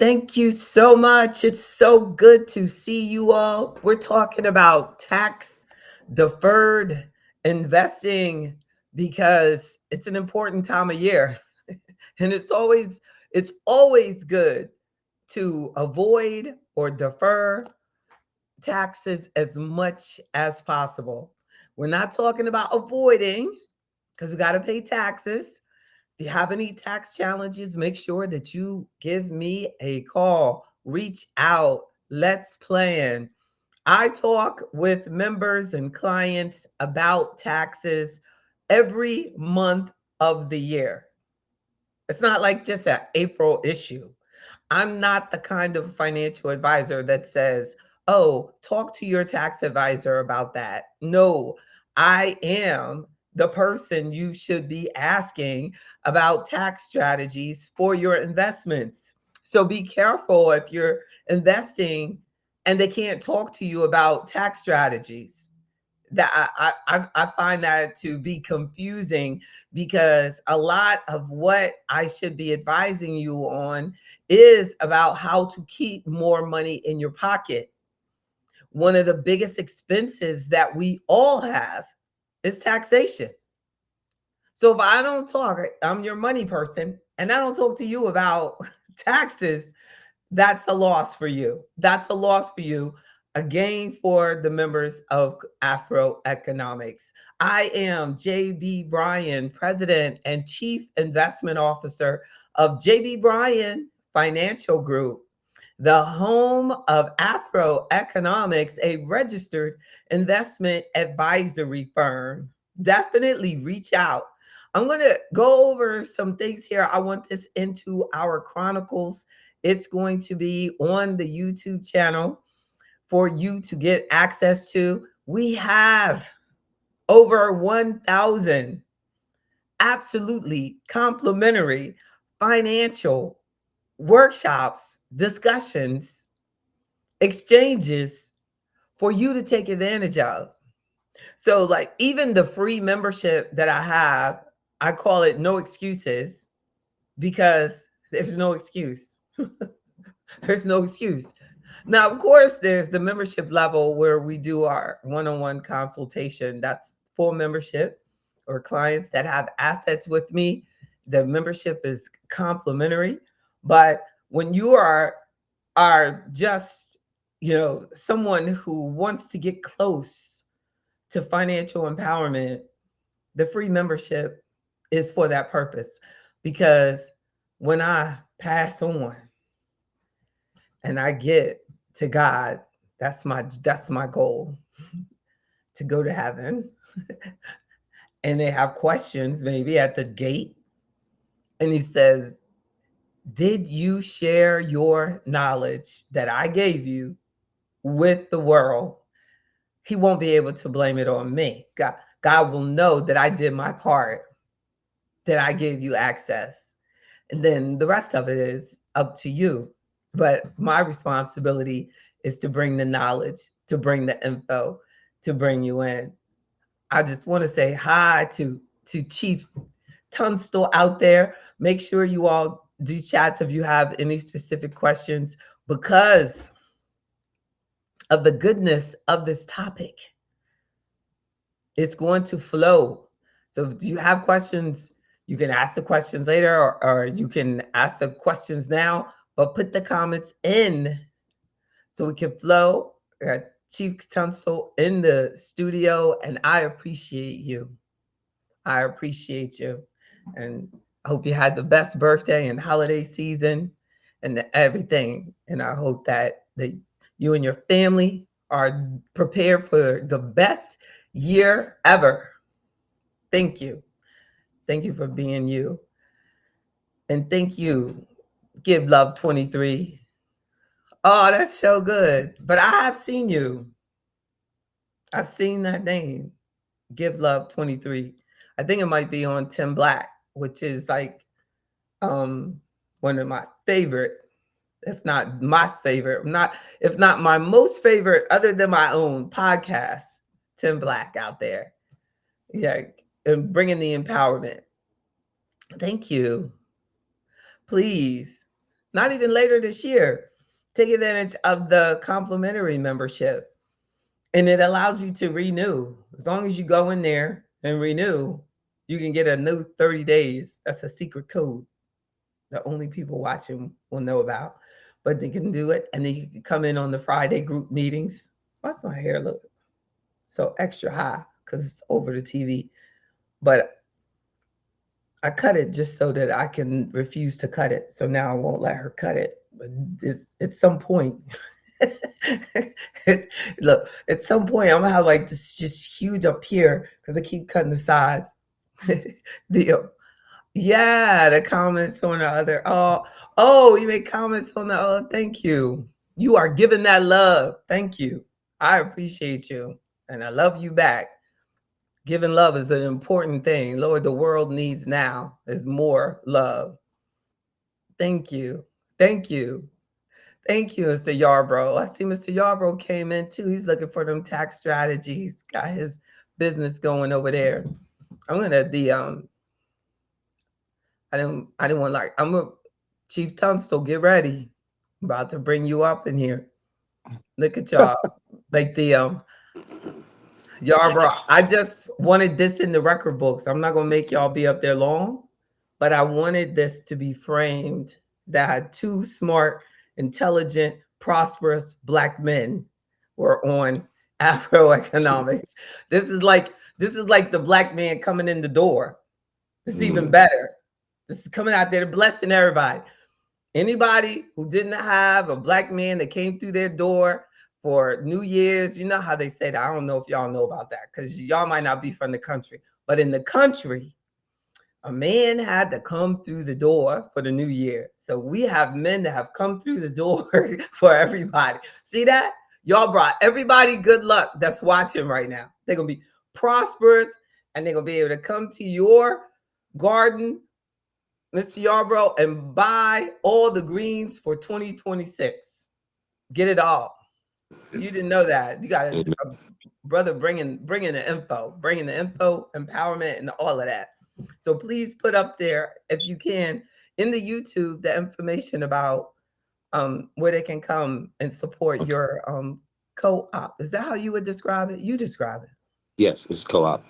Thank you so much. It's so good to see you all. We're talking about tax deferred investing because it's an important time of year. And it's always good to avoid or defer taxes as much as possible. We're not talking about avoiding because we got to pay taxes. If you have any tax challenges, make sure that you give me a call. Reach out. Let's plan. I talk with members and clients about taxes every month of the year. It's not like just an April issue. I'm not the kind of financial advisor that says, oh, talk to your tax advisor about that. No, I am the person you should be asking about tax strategies for your investments. So be careful if you're investing and they can't talk to you about tax strategies. That I find that to be confusing because a lot of what I should be advising you on is about how to keep more money in your pocket. One of the biggest expenses that we all have is taxation. So if I don't talk, I'm your money person, and I don't talk to you about taxes, that's a loss for you. That's a loss for you. A gain for the members of Afro Economics. I am JB Bryan, President and Chief Investment Officer of JB Bryan Financial Group, the home of Afro Economics, a registered investment advisory firm. Definitely reach out. I'm going to go over some things here. I want this into our chronicles. It's going to be on the YouTube channel for you to get access to. We have over 1,000 absolutely complimentary financial workshops, discussions, exchanges for you to take advantage of. So, like, even the free membership that I have, I call it no excuses because there's no excuse. There's no excuse. Now, of course, there's the membership level where we do our one on one consultation. That's full membership, or clients that have assets with me. The membership is complimentary. But when you are just, someone who wants to get close to financial empowerment, the free membership is for that purpose. Because when I pass on and I get to God, that's my goal, to go to heaven. And they have questions maybe at the gate. And he says, did you share your knowledge that I gave you with the world? He won't be able to blame it on me. God will know that I did my part, that I gave you access. And then the rest of it is up to you. But my responsibility is to bring the knowledge, to bring the info, to bring you in. I just want to say hi to Chief Tunstall out there. Make sure you all do chats if you have any specific questions because of the goodness of this topic. It's going to flow. So if you have questions, you can ask the questions later, or you can ask the questions now, but put the comments in so we can flow. I got Chief Tunstall in the studio, and I appreciate you. I appreciate you. And I hope you had the best birthday and holiday season and everything. And I hope that you and your family are prepared for the best year ever. Thank you. Thank you for being you. And thank you, Give Love 23. Oh, that's so good. But I have seen you. I've seen that name, Give Love 23. I think it might be on Tim Black, which is like um one of my favorite, if not my favorite, not if not my most favorite other than my own podcast. Tim Black out there. Yeah, and bringing the empowerment. Thank you. Please not even later this year. Take advantage of the complimentary membership, and it allows you to renew. As long as you go in there and renew, you can get a new 30 days. That's a secret code that only people watching will know about. But they can do it, and then you can come in on the Friday group meetings. Why's my hair look so extra high? Because it's over the TV. But I cut it just so that I can refuse to cut it. So now I won't let her cut it. But it's, at some point, look, at some point, I'm gonna have like this just huge up here because I keep cutting the sides. the Yeah, the comments on the other. Oh, you make comments on the other. Thank you. You are giving that love. Thank you. I appreciate you, and I love you back. Giving love is an important thing. Lord, the world needs now is more love. Thank you. Thank you. Thank you, Mr. Yarbrough. I see Mr. Yarbrough came in too. He's looking for them tax strategies. Got his business going over there. I'm gonna I didn't want like I'm a Chief Tunstall, get ready. I'm about to bring you up in here. Look at y'all. Like the Yarbrough. I just wanted this in the record books. I'm not gonna make y'all be up there long, but I wanted this to be framed that had two smart, intelligent, prosperous black men were on Afroeconomics. This is like the black man coming in the door. It's even better. This is coming out there blessing everybody. Anybody who didn't have a black man that came through their door for New Year's, you know how they say that. I don't know if y'all know about that because y'all might not be from the country, but in the country, a man had to come through the door for the new year. So we have men that have come through the door for everybody. See that? Y'all brought everybody good luck that's watching right now. They're going to be prosperous and they're going to be able to come to your garden, Mr. Yarbrough, and buy all the greens for 2026. Get it all. You didn't know that. You got a brother bringing the info, empowerment, and all of that. So please put up there, if you can, in the YouTube, the information about where they can come and support your co-op. Is that how you would describe it? You describe it. Yes, it's co-op.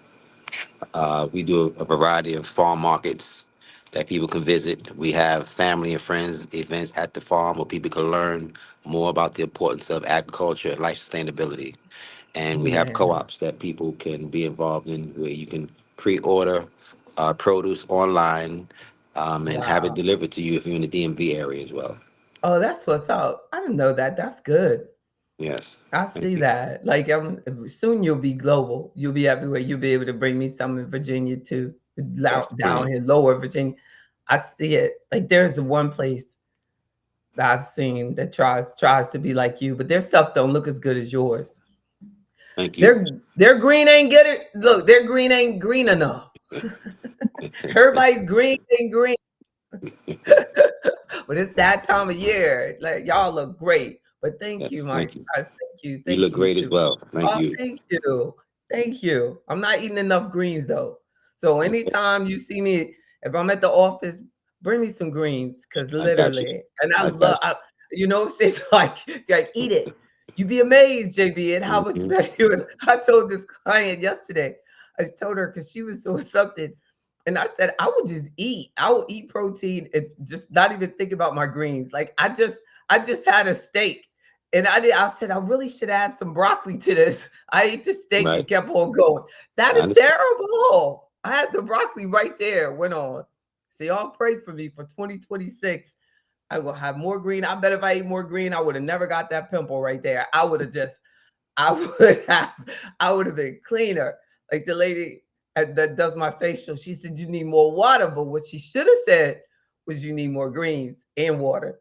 We do a variety of farm markets that people can visit. We have family and friends events at the farm where people can learn more about the importance of agriculture and life sustainability. And we have Amen. co-ops that people can be involved in where you can pre-order produce online and have it Wow. delivered to you if you're in the DMV area as well. Oh, that's what's up. I didn't know that. That's good. Yes, I thank see you. that. Like soon you'll be global. You'll be everywhere. You'll be able to bring me some in Virginia too. That's the Down plan. here, lower Virginia. I see it. Like there's one place that I've seen that tries to be like you, but their stuff don't look as good as yours. Thank you. Their green ain't get it. Look, their green ain't green enough. Everybody's green ain't green. But it's that time of year. Like y'all look great. But thank you, Yes, my thank you. guys. Thank you. You Thank look you great as too. well. Thank Oh, you. thank you. Thank you. I'm not eating enough greens though. So anytime you see me, if I'm at the office, bring me some greens. Cause I got you. literally, and I I love got it's like eat it. You'd be amazed, JB, at how you. much better you and I told this client yesterday. I told her because she was so something. And I said, I would just eat. I will eat protein and just not even think about my greens. Like I just had a steak. And I said, I really should add some broccoli to this. I ate the steak and Right. kept on going. That I is understand. terrible. I had the broccoli right there, went on. So y'all pray for me for 2026. I will have more green. I bet if I ate more green, I would have never got that pimple right there. I would have, I would have been cleaner. Like the lady that does my facial, she said you need more water, but what she should have said was you need more greens and water.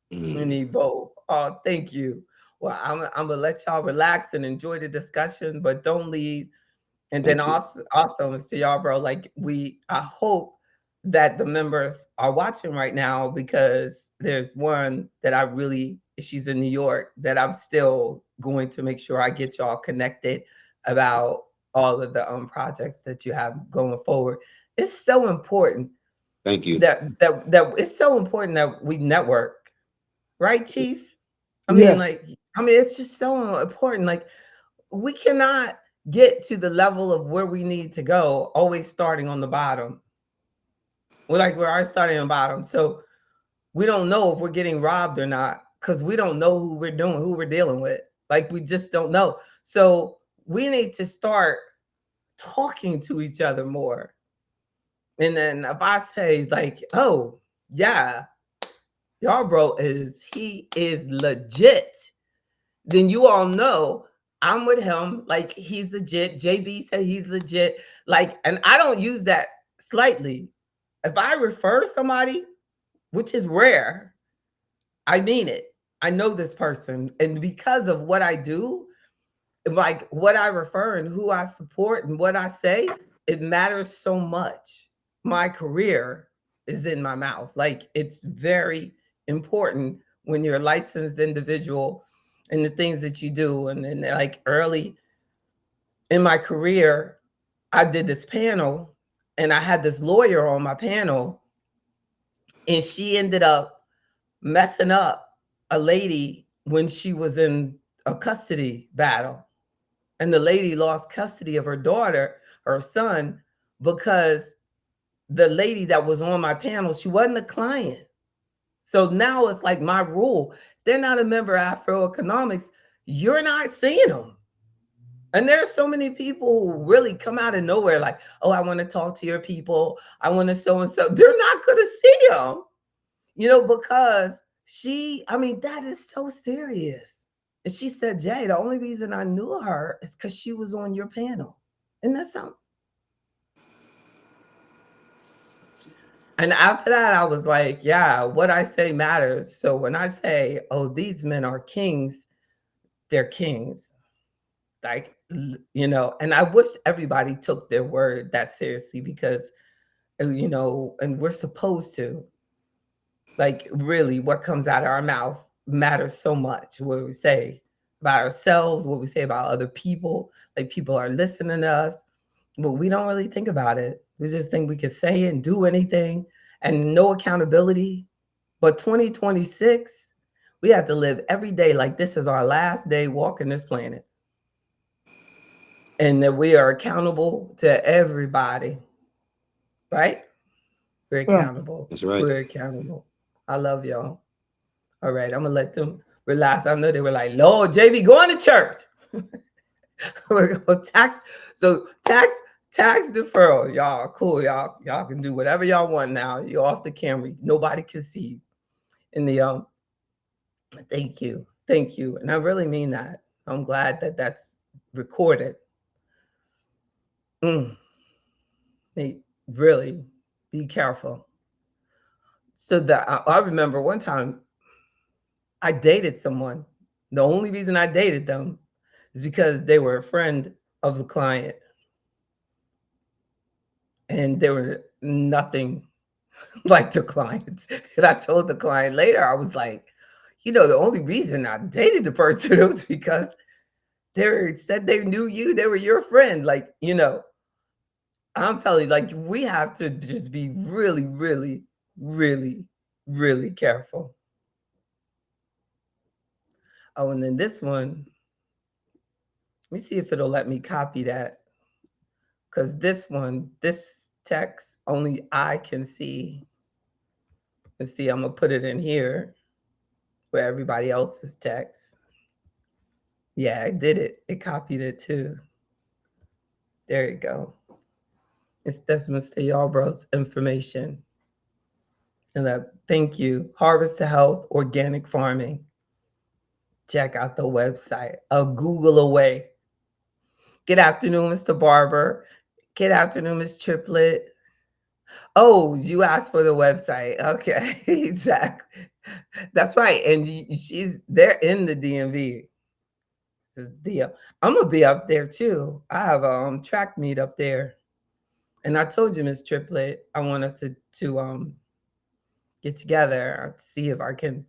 You Mm, need both. Oh, thank you. Well, I'm gonna let y'all relax and enjoy the discussion, but don't leave. And then thank you. also, Mr. Yarbrough, like I hope that the members are watching right now because there's one that she's in New York that I'm still going to make sure I get y'all connected about all of the projects that you have going forward. It's so important Thank you. that it's so important that we network, right, Chief? I mean, Yes. like, I mean, it's just so important. Like, we cannot get to the level of where we need to go always starting on the bottom. We're always starting on the bottom. So we don't know if we're getting robbed or not because we don't know who we're dealing with. Like, we just don't know. So we need to start talking to each other more. And then if I say, like, oh, yeah, y'all bro he is legit, then you all know I'm with him. Like, he's legit. JB said he's legit. Like, and I don't use that slightly. If I refer somebody, which is rare, I mean it. I know this person. And because of what I do, like what I refer and who I support and what I say, it matters so much. My career is in my mouth. Like, it's very important when you're a licensed individual and the things that you do. And then, like, early in my career, I did this panel and I had this lawyer on my panel, and she ended up messing up a lady when she was in a custody battle. And the lady lost custody of her son, because the lady that was on my panel, she wasn't a client. So now it's like my rule. They're not a member of Afro Economics. You're not seeing them. And there's so many people who really come out of nowhere, like, oh, I want to talk to your people. I want to so and so. They're not going to see them, because I mean, that is so serious. And she said, Jay, the only reason I knew her is because she was on your panel. And that's something. And after that, I was like, yeah, what I say matters. So when I say, oh, these men are kings, they're kings. Like, and I wish everybody took their word that seriously, because, and we're supposed to. Like, really, what comes out of our mouth matters so much. What we say about ourselves, what we say about other people, like, people are listening to us, but we don't really think about it. We just think we can say and do anything, and no accountability. But 2026, we have to live every day like this is our last day walking this planet, and that we are accountable to everybody, right? We're Yeah. accountable. That's right. We're accountable. I love y'all. All right, I'm gonna let them relax. I know they were like, Lord, JB going to church. We're gonna tax deferral. Y'all cool. Y'all can do whatever y'all want now. You're off the camera. Nobody can see you. In the thank you. Thank you. And I really mean that. I'm glad that that's recorded. Mm, really be careful. So that I remember one time I dated someone. The only reason I dated them is because they were a friend of the client, and they were nothing like the clients. And I told the client later, I was like, the only reason I dated the person was because said they knew you, they were your friend. Like, I'm telling you, like, we have to just be really, really, really, really careful. Oh, and then this one, let me see if it'll let me copy that. Because this text, only I can see. Let's see, I'm going to put it in here where everybody else's text. Yeah, I did it. It copied it too. There you go. That's Mr. Yarbrough's information. And thank you. Harvest to Health Organic Farming. Check out the website. A Google away. Good afternoon, Mr. Barber. Good afternoon, Ms. Triplet. Oh, you asked for the website. Okay, exactly. That's right. And they're in the DMV. This deal. I'm gonna be up there too. I have a track meet up there. And I told you, Miss Triplet, I want us to get together, see if I can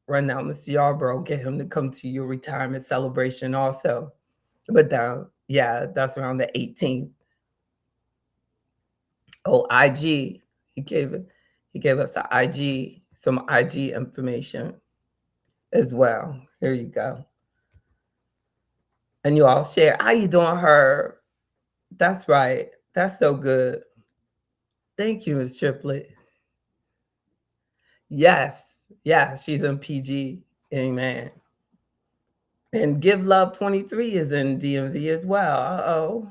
run down Mr. Yarbrough, get him to come to your retirement celebration also. But yeah, that's around the 18th. Oh, IG. He gave it. He gave us a IG, some IG information as well. Here you go. And you all share. How you doing, her? That's right. That's so good. Thank you, Ms. Triplet. Yes. Yeah, she's in PG. Amen. And Give Love 23 is in DMV as well. Uh-oh.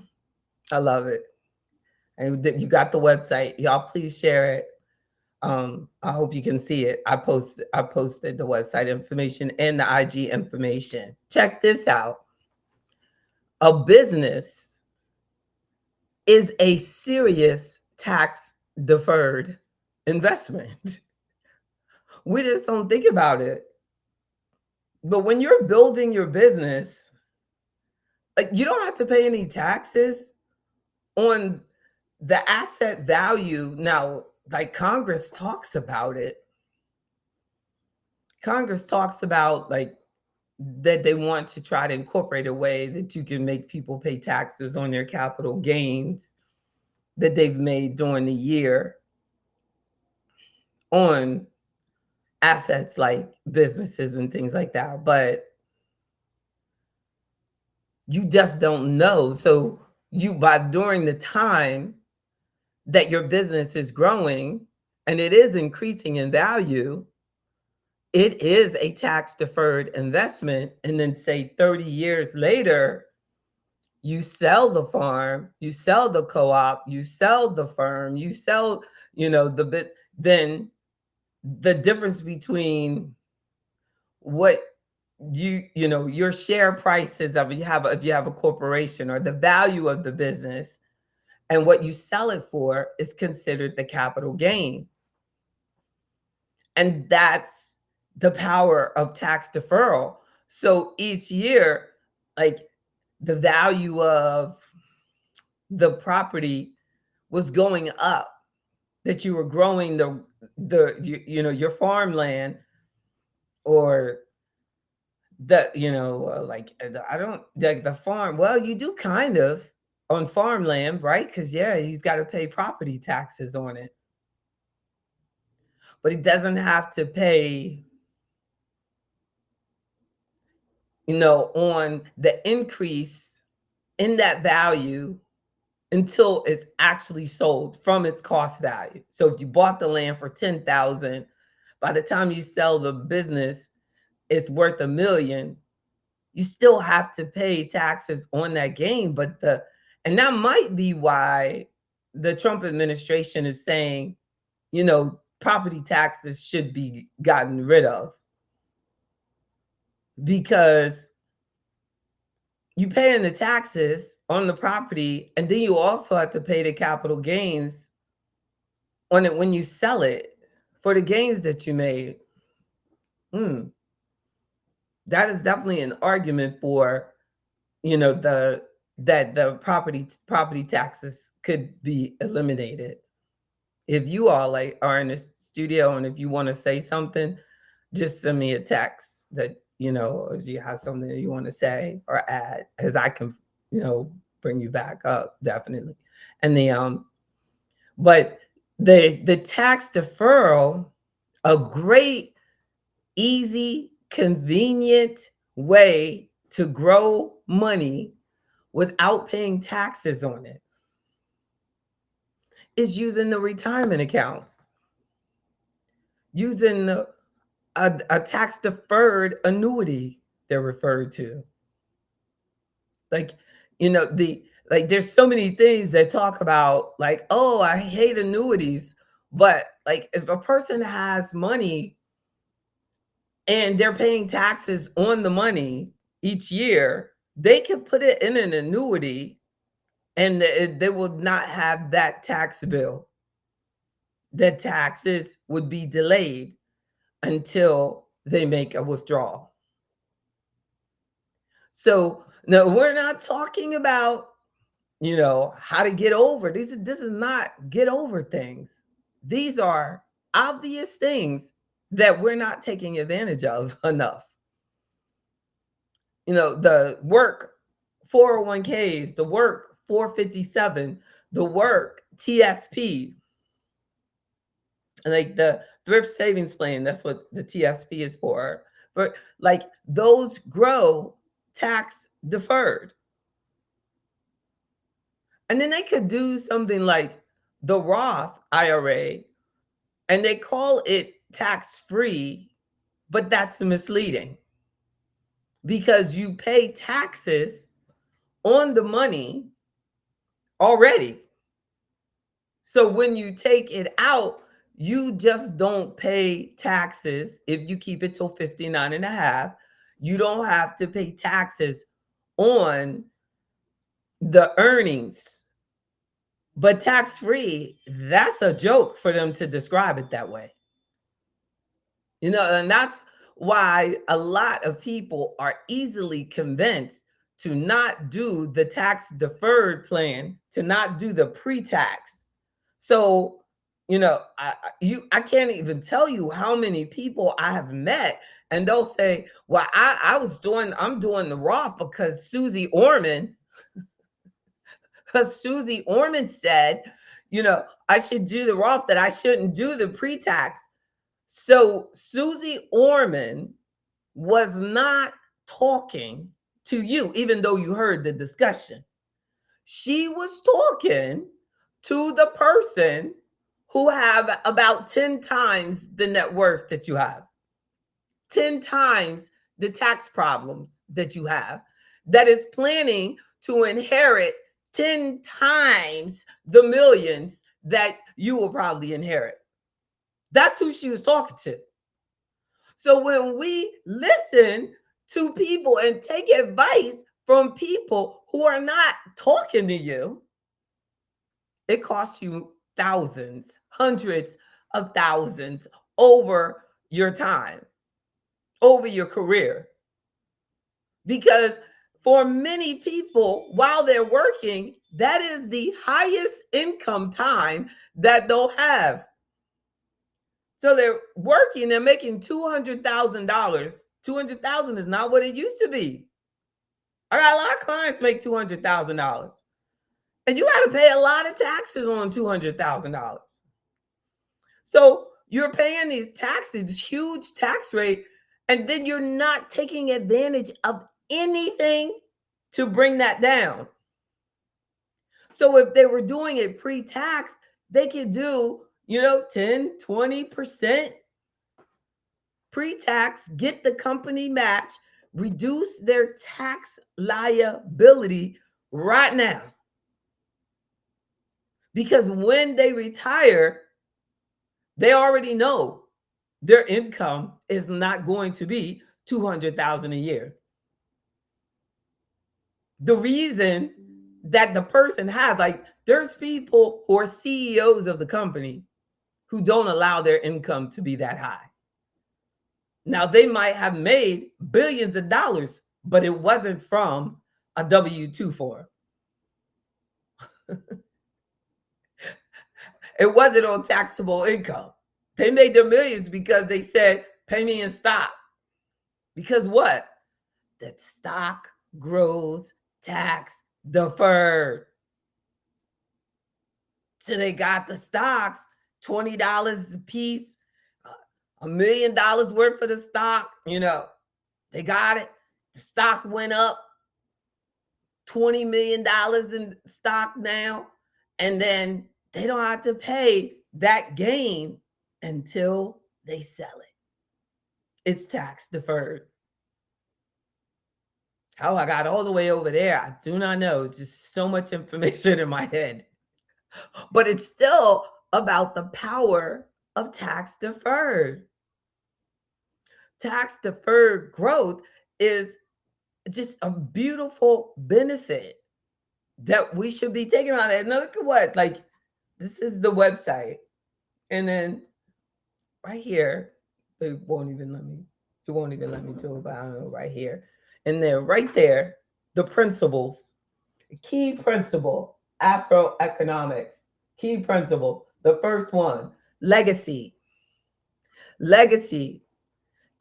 I love it. And you got the website. Y'all please share it. I hope you can see it. I posted the website information and the IG information. Check this out. A business is a serious tax deferred investment. We just don't think about it. But when you're building your business, like you don't have to pay any taxes on the asset value. Now, like Congress talks about it. Congress talks about like that they want to try to incorporate a way that you can make people pay taxes on their capital gains that they've made during the year on assets like businesses and things like that. But you just don't know. So by during the time that your business is growing and it is increasing in value, it is a tax deferred investment. And then say 30 years later, you sell the farm, you sell the co-op, you sell the firm, you sell, the bit, then the difference between what your share prices of if you have a corporation or the value of the business and what you sell it for is considered the capital gain. And that's the power of tax deferral. So each year, like the value of the property was going up, that you were growing your farmland or I don't like the farm. Well, you do kind of on farmland, right? Because yeah, he's got to pay property taxes on it, but he doesn't have to pay, on the increase in that value until it's actually sold from its cost value. So if you bought the land for 10,000, by the time you sell the business, it's worth $1 million. You still have to pay taxes on that gain. And that might be why the Trump administration is saying, property taxes should be gotten rid of, because you paying the taxes on the property and then you also have to pay the capital gains on it when you sell it for the gains that you made. That is definitely an argument for, the property taxes could be eliminated. If you all are in the studio and if you want to say something, just send me a text that, if you have something that you want to say or add, because I can, bring you back up definitely. And but the tax deferral, a great, easy, convenient way to grow money without paying taxes on it is using the retirement accounts, using a tax deferred annuity they're referred to. Like, there's so many things that talk about like, oh, I hate annuities. But like if a person has money and they're paying taxes on the money each year, they can put it in an annuity and they will not have that tax bill. The taxes would be delayed until they make a withdrawal. So no, we're not talking about, how to get over. This is not get over things. These are obvious things that we're not taking advantage of enough. The work 401ks, the work 457, the work TSP. like the thrift savings plan, that's what the TSP is for. But like those grow tax deferred. And then they could do something like the Roth IRA and they call it tax free, but that's misleading because you pay taxes on the money already. So when you take it out, you just don't pay taxes if you keep it till 59 and a half. You don't have to pay taxes on the earnings. But tax free, that's a joke for them to describe it that way. And that's why a lot of people are easily convinced to not do the tax deferred plan, to not do the pre-tax. So, I can't even tell you how many people I have met, and they'll say, "Well, I'm doing the Roth because Susie Orman said, I should do the Roth, that I shouldn't do the pre-tax." So Susie Orman was not talking to you, even though you heard the discussion. She was talking to the person who have about 10 times the net worth that you have, 10 times the tax problems that you have, that is planning to inherit 10 times the millions that you will probably inherit. That's who she was talking to. So when we listen to people and take advice from people who are not talking to you, it costs you thousands, hundreds of thousands over your time, over your career. Because for many people, while they're working, that is the highest income time that they'll have. So they're working, they're making $200,000. 200,000 is not what it used to be. I got a lot of clients make $200,000. And you got to pay a lot of taxes on $200,000. So you're paying these taxes, huge tax rate, and then you're not taking advantage of anything to bring that down. So if they were doing it pre-tax, they could do, 10, 20% pre-tax, get the company match, reduce their tax liability right now. Because when they retire, they already know their income is not going to be $200,000 a year. The reason that the person has, like, there's people who are CEOs of the company who don't allow their income to be that high. Now, they might have made billions of dollars, but it wasn't from a W-2 form. It wasn't on taxable income. They made their millions because they said, pay me in stock. Because what? The stock grows tax deferred. So they got the stocks, $20 a piece, $1 million worth of the stock. They got it. The stock went up $20 million in stock now. And then they don't have to pay that gain until they sell it. It's tax deferred. How I got all the way over there, I do not know. It's just so much information in my head. But it's still about the power of tax deferred. Tax deferred growth is just a beautiful benefit that we should be taking on it. And look at what, like, this is the website. And then right here, it won't even let me do it, but I don't know, right here. And then right there, the principles, key principle, Afroeconomics, key principle. The first one, legacy. Legacy.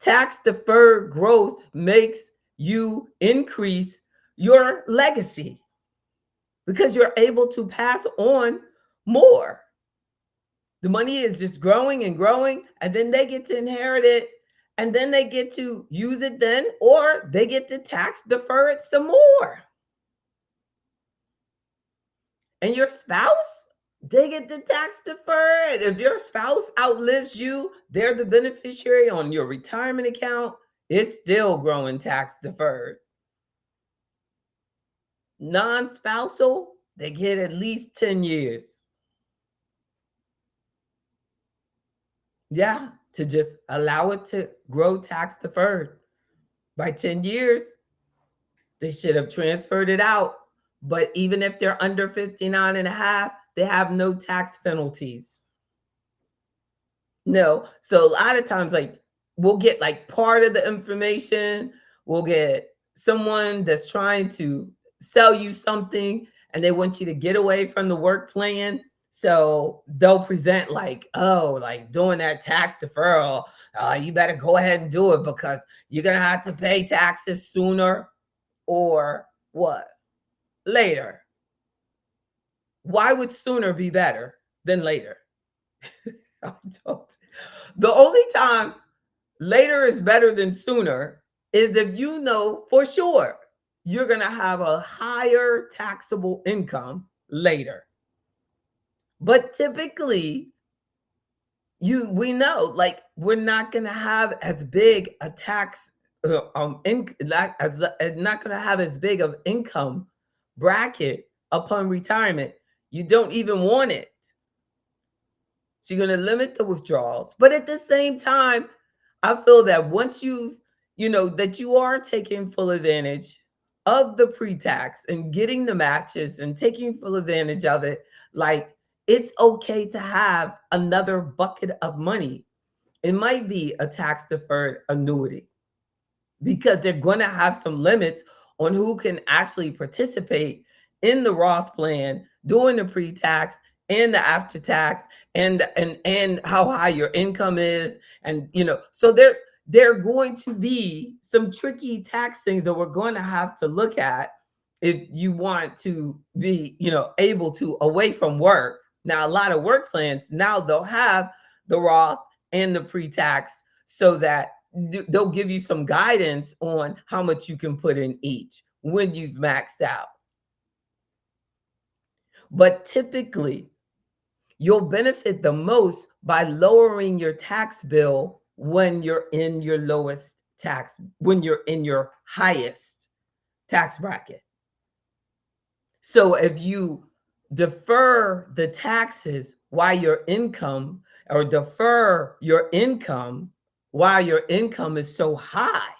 Tax deferred growth makes you increase your legacy because you're able to pass on more. The money is just growing and growing, and then they get to inherit it, and then they get to use it then, or they get to tax defer it some more. And your spouse, they get the tax deferred. If your spouse outlives you, they're the beneficiary on your retirement account. It's still growing tax deferred. Non-spousal, they get at least 10 years. Yeah, to just allow it to grow tax deferred. By 10 years, they should have transferred it out. But even if they're under 59 and a half, they have no tax penalties. No. So a lot of times, like, we'll get like part of the information, we'll get someone that's trying to sell you something and they want you to get away from the work plan. So they'll present like, oh, like doing that tax deferral, you better go ahead and do it because you're gonna have to pay taxes sooner or what? Later. Why would sooner be better than later? I don't. The only time later is better than sooner is if you know for sure you're going to have a higher taxable income later. But typically, we know like we're not going to have as big a tax not going to have as big of income bracket upon retirement. You don't even want it. So you're going to limit the withdrawals. But at the same time, I feel that once that you are taking full advantage of the pre-tax and getting the matches and taking full advantage of it, like it's okay to have another bucket of money. It might be a tax deferred annuity because they're going to have some limits on who can actually participate in the Roth plan doing the pre-tax and the after tax and how high your income is. And so there are going to be some tricky tax things that we're going to have to look at if you want to be able to away from work. Now a lot of work plans now they'll have the Roth and the pre-tax so that they'll give you some guidance on how much you can put in each when you've maxed out. But typically, you'll benefit the most by lowering your tax bill when you're in your lowest tax, when you're in your highest tax bracket. So if you defer the taxes while your income, or defer your income while your income is so high,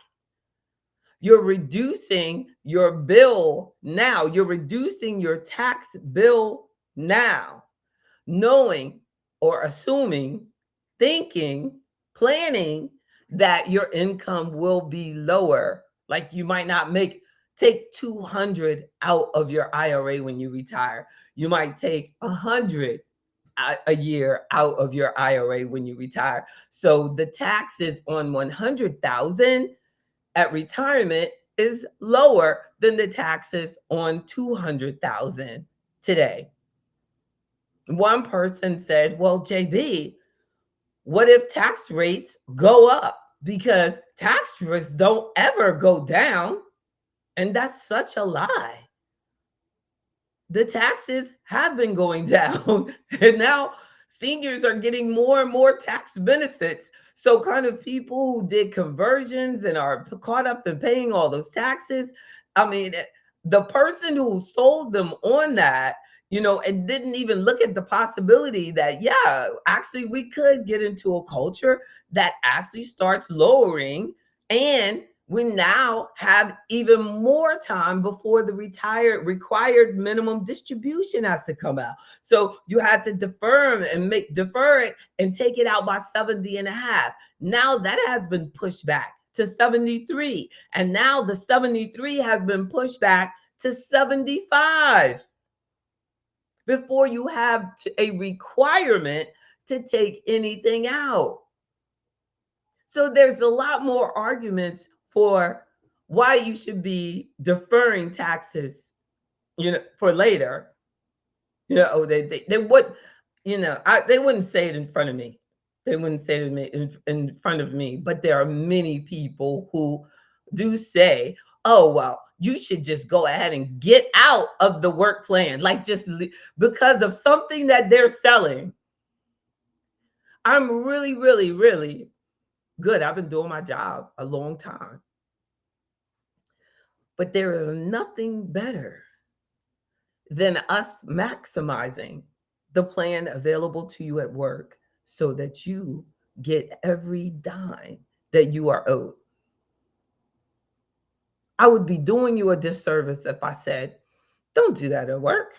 you're reducing your bill now. You're reducing your tax bill now, knowing or assuming, thinking, planning that your income will be lower. Like you might not take 200 out of your IRA when you retire. You might take 100 a year out of your IRA when you retire. So the taxes on 100,000 at retirement is lower than the taxes on 200,000 today. One person said, well, JB, what if tax rates go up? Because tax rates don't ever go down. And that's such a lie. The taxes have been going down, and now seniors are getting more and more tax benefits. So kind of people who did conversions and are caught up in paying all those taxes, I mean, the person who sold them on that, and didn't even look at the possibility that, yeah, actually we could get into a culture that actually starts lowering, and we now have even more time before the required minimum distribution has to come out. So you had to defer it and take it out by 70 and a half. Now that has been pushed back to 73. And now the 73 has been pushed back to 75 before you have a requirement to take anything out. So there's a lot more arguments for why you should be deferring taxes, for later. They what they wouldn't say it in front of me. They wouldn't say it in front of me, but there are many people who do say, "Oh, well, you should just go ahead and get out of the work plan, like because of something that they're selling." I'm really, really, really good. I've been doing my job a long time, but there is nothing better than us maximizing the plan available to you at work so that you get every dime that you are owed. I would be doing you a disservice if I said, don't do that at work.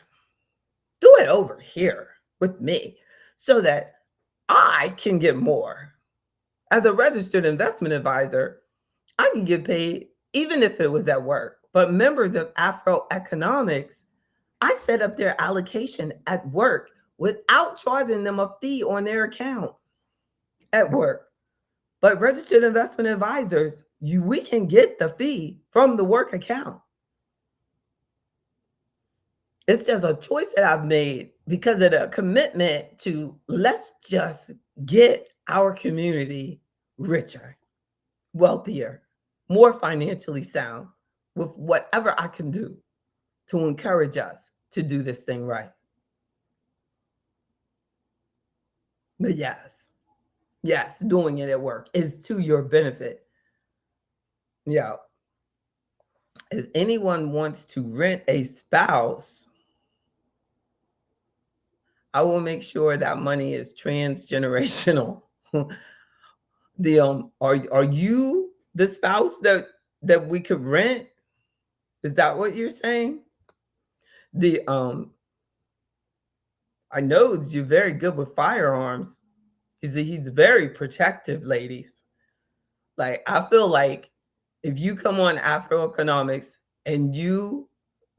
Do it over here with me so that I can get more. As a registered investment advisor, I can get paid even if it was at work. But members of Afro Economics, I set up their allocation at work without charging them a fee on their account at work. But registered investment advisors, we can get the fee from the work account. It's just a choice that I've made because of the commitment to let's just get our community richer, wealthier, more financially sound with whatever I can do to encourage us to do this thing right. But yes, doing it at work is to your benefit. Yeah. If anyone wants to rent a spouse, I will make sure that money is transgenerational. Are you the spouse that we could rent? Is that what you're saying? The I know you're very good with firearms. He's very protective, ladies. Like I feel like if you come on Afroeconomics and you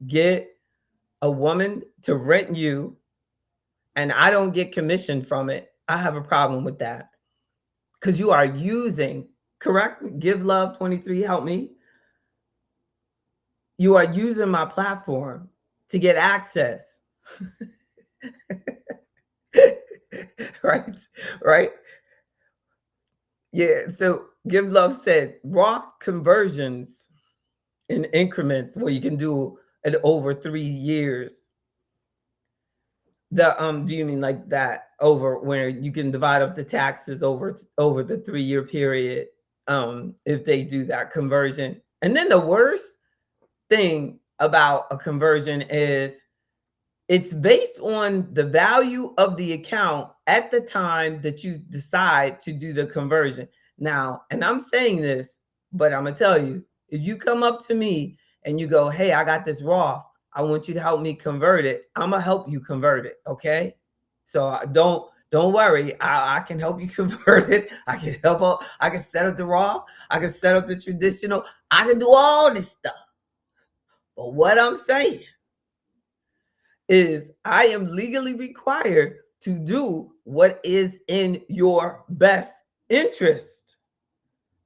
get a woman to rent you and I don't get commission from it, I have a problem with that. Because you are using, correct? Give Love 23, help me. You are using my platform to get access. Right? Right? Yeah. So Give Love said Roth conversions in increments where you can do it over 3 years. Do you mean like that over where you can divide up the taxes over the 3-year period, if they do that conversion? And then the worst thing about a conversion is it's based on the value of the account at the time that you decide to do the conversion. Now, and I'm saying this, but I'm gonna tell you, if you come up to me and you go, "Hey, I got this Roth. I want you to help me convert it." I'm gonna help you convert it, okay? So don't worry. I can help you convert it. I can help out. I can set up the Roth. I can set up the traditional. I can do all this stuff. But what I'm saying is I am legally required to do what is in your best interest.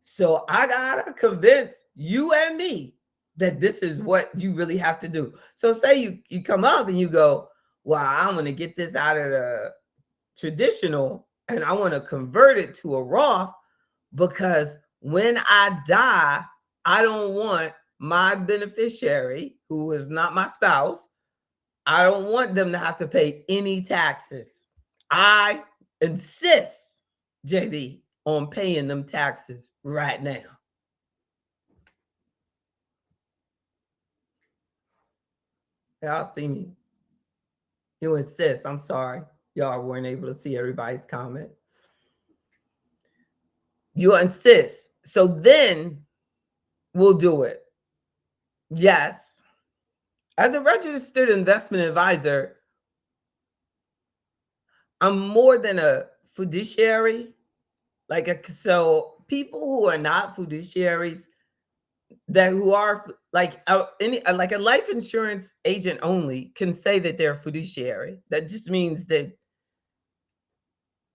So I gotta convince you and me that this is what you really have to do. So say you come up and you go, well, I'm gonna get this out of the traditional and I want to convert it to a Roth because when I die, I don't want my beneficiary, who is not my spouse, I don't want them to have to pay any taxes. I insist, JB, on paying them taxes right now. Y'all see me? You insist. I'm sorry. Y'all weren't able to see everybody's comments. You insist. So then we'll do it. Yes. As a registered investment advisor, I'm more than a fiduciary. So people who are not fiduciaries, that who are like like a life insurance agent only can say that they're a fiduciary. That just means that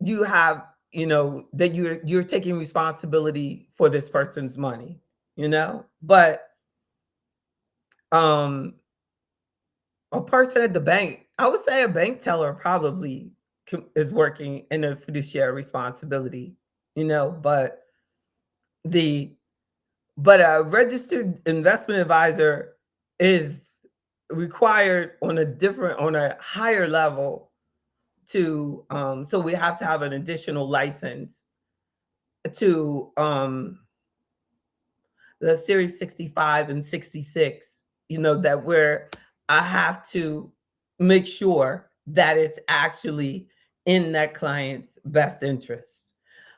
you have, that you're taking responsibility for this person's money, But a person at the bank, I would say a bank teller probably is working in a fiduciary responsibility, but the but a registered investment advisor is required on a higher level to so we have to have an additional license to the series 65 and 66, that where I have to make sure that it's actually in that client's best interest,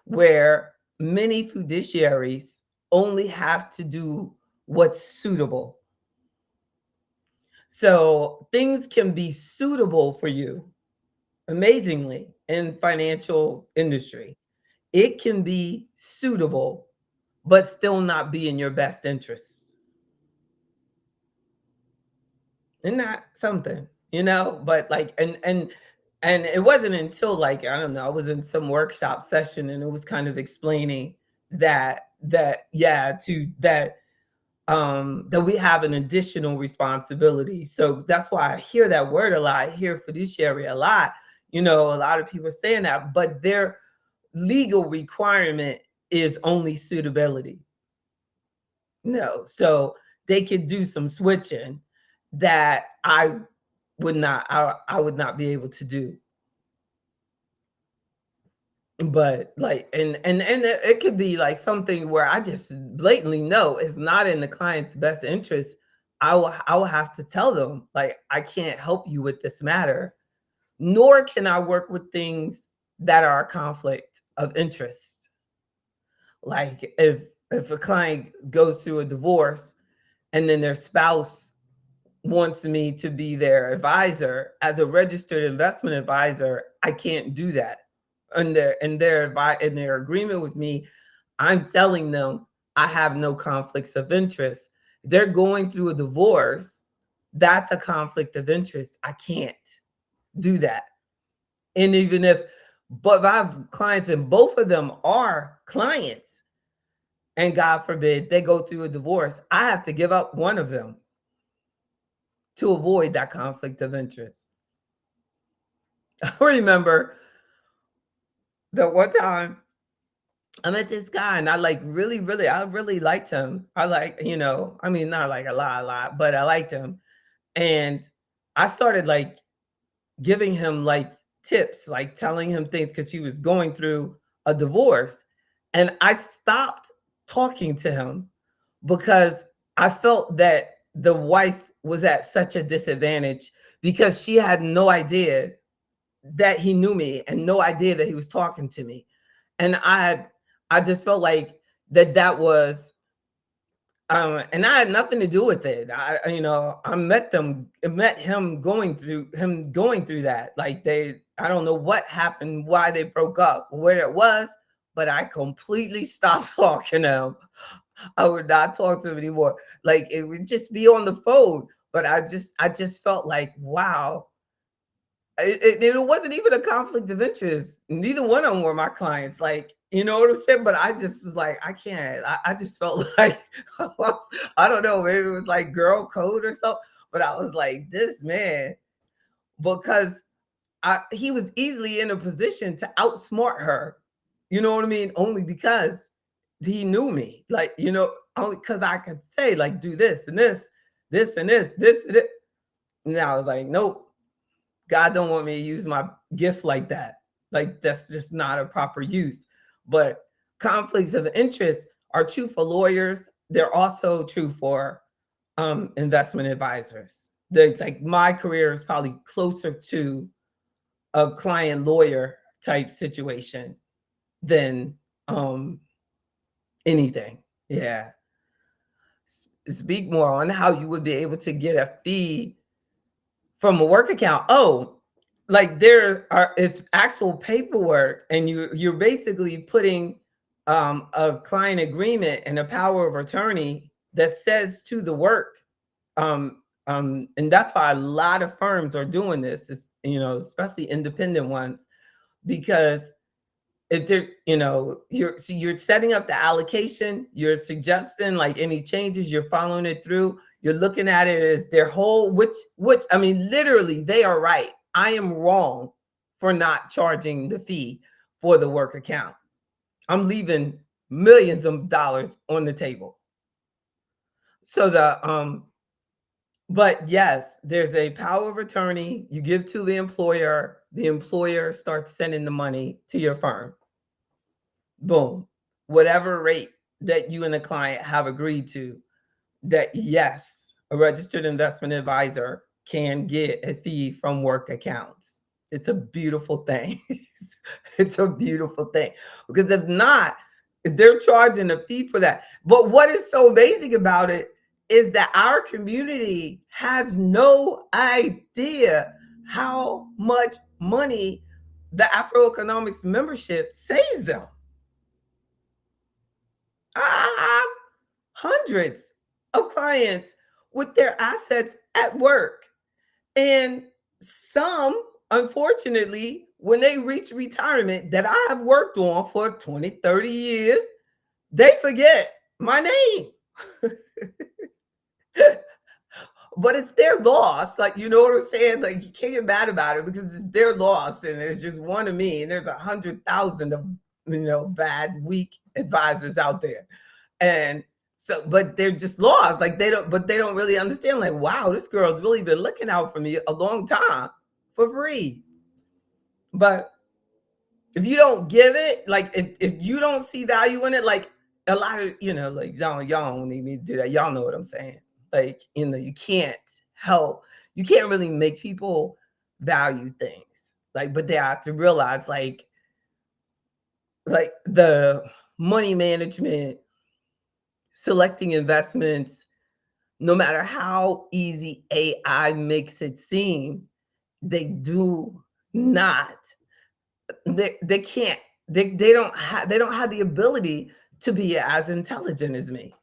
where many fiduciaries only have to do what's suitable. So things can be suitable for you amazingly in financial industry. It can be suitable, but still not be in your best interest. Isn't that something? But like and it wasn't until like, I don't know, I was in some workshop session and it was kind of explaining that yeah, to that we have an additional responsibility. So that's why I hear that word a lot. I hear fiduciary a lot. A lot of people saying that, but their legal requirement is only suitability. No, so they could do some switching that I would not be able to do. But like and it could be like something where I just blatantly know it's not in the client's best interest. I will have to tell them, like, I can't help you with this matter, nor can I work with things that are a conflict of interest. Like if a client goes through a divorce and then their spouse wants me to be their advisor as a registered investment advisor, I can't do that. In their agreement with me, I'm telling them I have no conflicts of interest. They're going through a divorce. That's a conflict of interest. I can't do that. And even but if I have clients and both of them are clients, and God forbid they go through a divorce, I have to give up one of them to avoid that conflict of interest. I remember that one time I met this guy and I like I really liked him. I like, I mean, not like a lot, but I liked him. And I started like giving him like tips, like telling him things because he was going through a divorce. And I stopped talking to him because I felt that the wife was at such a disadvantage because she had no idea that he knew me and no idea that he was talking to me. And I just felt like that was and I had nothing to do with it. I met him going through that. Like I don't know what happened, why they broke up, where it was, but I completely stopped talking to him. I would not talk to him anymore. Like it would just be on the phone. But I just felt like, wow, it wasn't even a conflict of interest. Neither one of them were my clients. Like, you know what I'm saying? But I just was like, I can't. I just felt like, I don't know, maybe it was like girl code or something. But I was like, this man, because he was easily in a position to outsmart her. You know what I mean? Only because he knew me. Like, only because I could say, like, do this and this, this and this and it. And I was like, nope. God don't want me to use my gift like that. Like that's just not a proper use. But conflicts of interest are true for lawyers. They're also true for investment advisors. Like my career is probably closer to a client lawyer type situation than anything. Yeah. Speak more on how you would be able to get a fee from a work account. Oh, like it's actual paperwork, and you're basically putting a client agreement and a power of attorney that says to the work. And that's why a lot of firms are doing this, is, especially independent ones, because if they're, you're setting up the allocation, you're suggesting like any changes, you're following it through, you're looking at it as their whole, which I mean, literally they are right, I am wrong. for not charging the fee for the work account. I'm leaving millions of dollars on the table. So but yes, there's a power of attorney. You give to the employer starts sending the money to your firm. Boom. Whatever rate that you and the client have agreed to, that yes, a registered investment advisor can get a fee from work accounts. It's a beautiful thing. It's a beautiful thing. Because if not, they're charging a fee for that. But what is so amazing about it is that our community has no idea how much money the Afro Economics membership saves them. I have hundreds of clients with their assets at work. And some, unfortunately, when they reach retirement that I have worked on for 20, 30 years, they forget my name. But it's their loss. Like, you know what I'm saying? Like, you can't get mad about it because it's their loss. And there's just one of me, and there's 100,000 of, bad, weak advisors out there. And so, but they're just lost. Like, they don't really understand, like, wow, this girl's really been looking out for me a long time for free. But if you don't give it, like, if you don't see value in it, like a lot of, like, y'all don't need me to do that. Y'all know what I'm saying. Like, you can't really make people value things. Like, but they have to realize, like the money management, selecting investments, no matter how easy AI makes it seem, they do not, they can't, they don't have the ability to be as intelligent as me.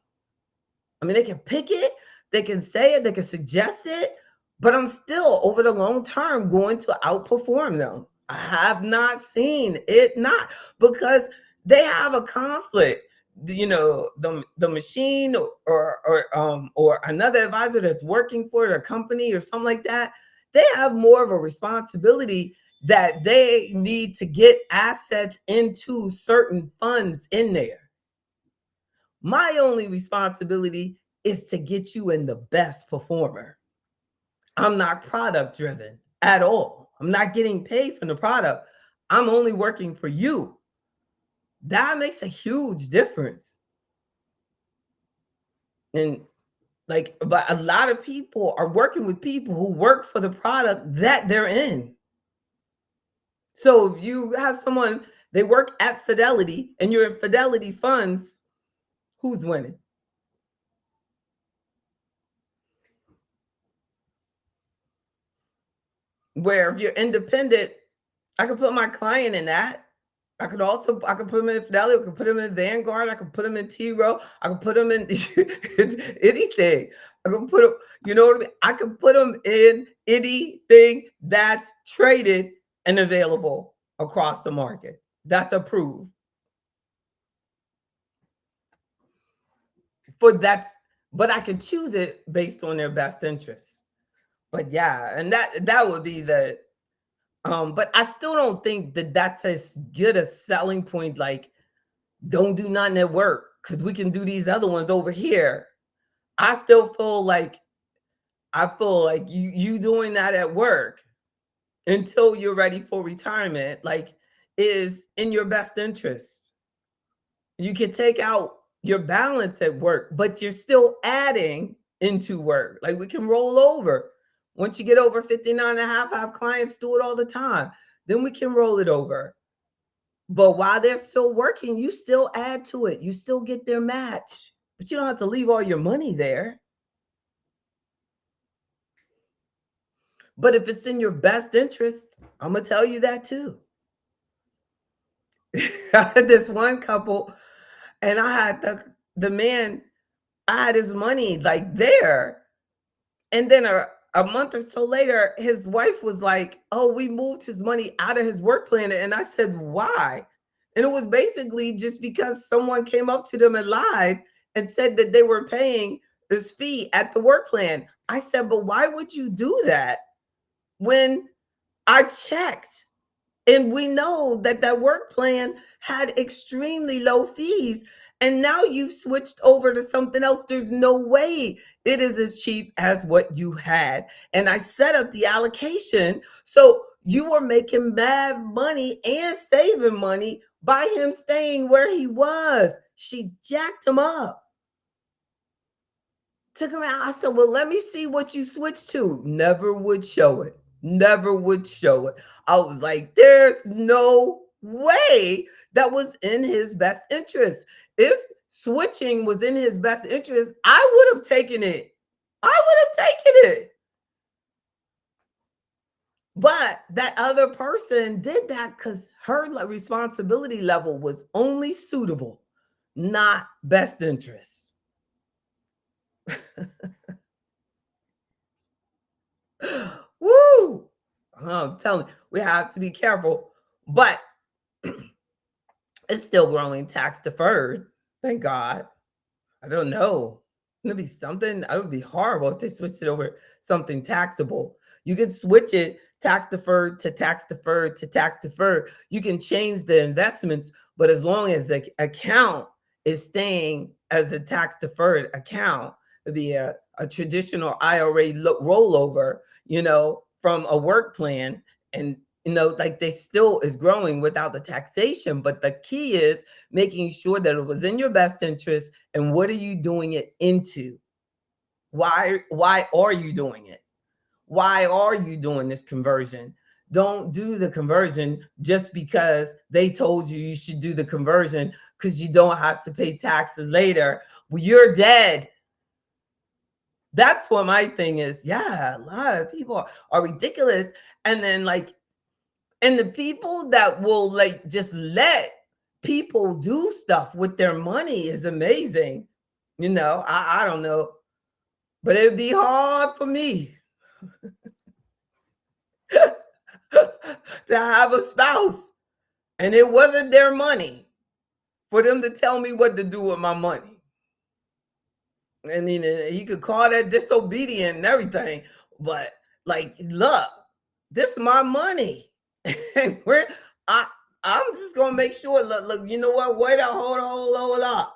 I mean, they can pick it, they can say it, they can suggest it, but I'm still over the long term going to outperform them. I have not seen it not, because they have a conflict. The machine or another advisor that's working for their company or something like that, they have more of a responsibility that they need to get assets into certain funds in there. My only responsibility is to get you in the best performer. I'm not product driven at all. I'm not getting paid from the product. I'm only working for you. That makes a huge difference. And but a lot of people are working with people who work for the product that they're in. So if you have someone, they work at Fidelity and you're in Fidelity funds, who's winning? Where if you're independent, I could put my client in that. I could put them in Fidelity, I could put them in Vanguard, I could put them in T Rowe, I could put them in anything. I could put them, you know what I mean? I could put them in anything that's traded and available across the market. That's approved. But I can choose it based on their best interests. But yeah, and that would be the but I still don't think that that's as good a selling point. Like, don't do nothing at work because we can do these other ones over here. I still feel like you doing that at work until you're ready for retirement, like, is in your best interest. You can take out your balance at work, but you're still adding into work. Like, we can roll over. Once you get over 59 and a half, I have clients do it all the time. Then we can roll it over. But while they're still working, you still add to it. You still get their match, but you don't have to leave all your money there. But if it's in your best interest, I'm going to tell you that too. I had this one couple, and I had the man, I had his money like there. And then a month or so later, his wife was like, oh, we moved his money out of his work plan. And I said, why? And it was basically just because someone came up to them and lied and said that they were paying this fee at the work plan. I said, but why would you do that when I checked? And we know that that work plan had extremely low fees. And now you've switched over to something else. There's no way it is as cheap as what you had. And I set up the allocation. So you were making mad money and saving money by him staying where he was. She jacked him up. Took him out. I said, well, let me see what you switched to. Never would show it. Never would show it. I was like, there's no way that was in his best interest. If switching was in his best interest, I would have taken it. I would have taken it. But that other person did that because her responsibility level was only suitable, not best interest. Woo! I'm telling you, we have to be careful, but it's still growing tax deferred. Thank God. I don't know. It'll be something. It would be horrible if they switched it over something taxable. You can switch it tax deferred to tax deferred to tax deferred. You can change the investments, but as long as the account is staying as a tax deferred account, it'd be a traditional IRA rollover, from a work plan. And like they still is growing without the taxation, but the key is making sure that it was in your best interest. And what are you doing it into? Why are you doing it? Why are you doing this conversion? Don't do the conversion just because they told you you should do the conversion, because you don't have to pay taxes later. Well, you're dead. That's what my thing is. Yeah, a lot of people are ridiculous. And then and the people that will just let people do stuff with their money is amazing. I don't know, but it'd be hard for me to have a spouse and it wasn't their money for them to tell me what to do with my money. I mean, you could call that disobedient and everything, but look, this is my money. And I'm just gonna make sure. Look, you know what? Wait a hold up.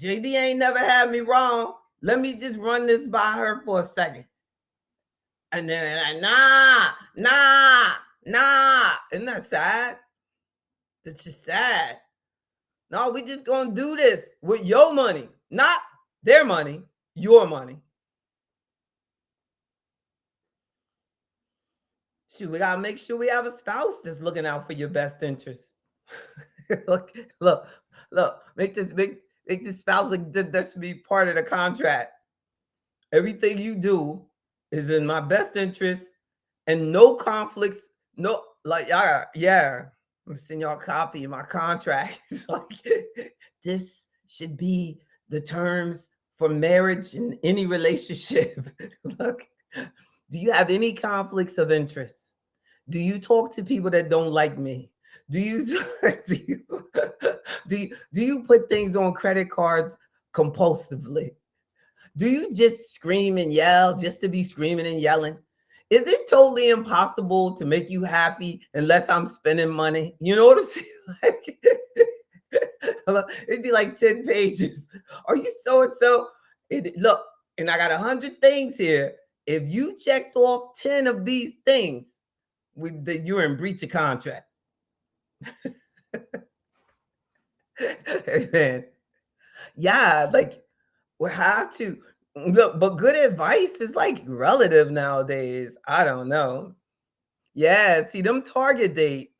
JB ain't never had me wrong. Let me just run this by her for a second. And then nah. Isn't that sad? It's just sad. No, we just gonna do this with your money, not their money, your money. Shoot, we gotta make sure we have a spouse that's looking out for your best interests. look, make this spouse that should be part of the contract. Everything you do is in my best interest and no conflicts. No, yeah. I'm sending y'all a copy of my contract. It's this should be the terms for marriage in any relationship. Look, do you have any conflicts of interest? Do you talk to people that don't like me? Do you do you put things on credit cards compulsively? Do you just scream and yell just to be screaming and yelling? Is it totally impossible to make you happy unless I'm spending money? You know what I'm saying? It'd be like 10 pages. Are you so and so? Look, and I got 100 things here. If you checked off 10 of these things, you're in breach of contract. Man, yeah, we have to look, but good advice is relative nowadays. I don't know. Yeah, see them target date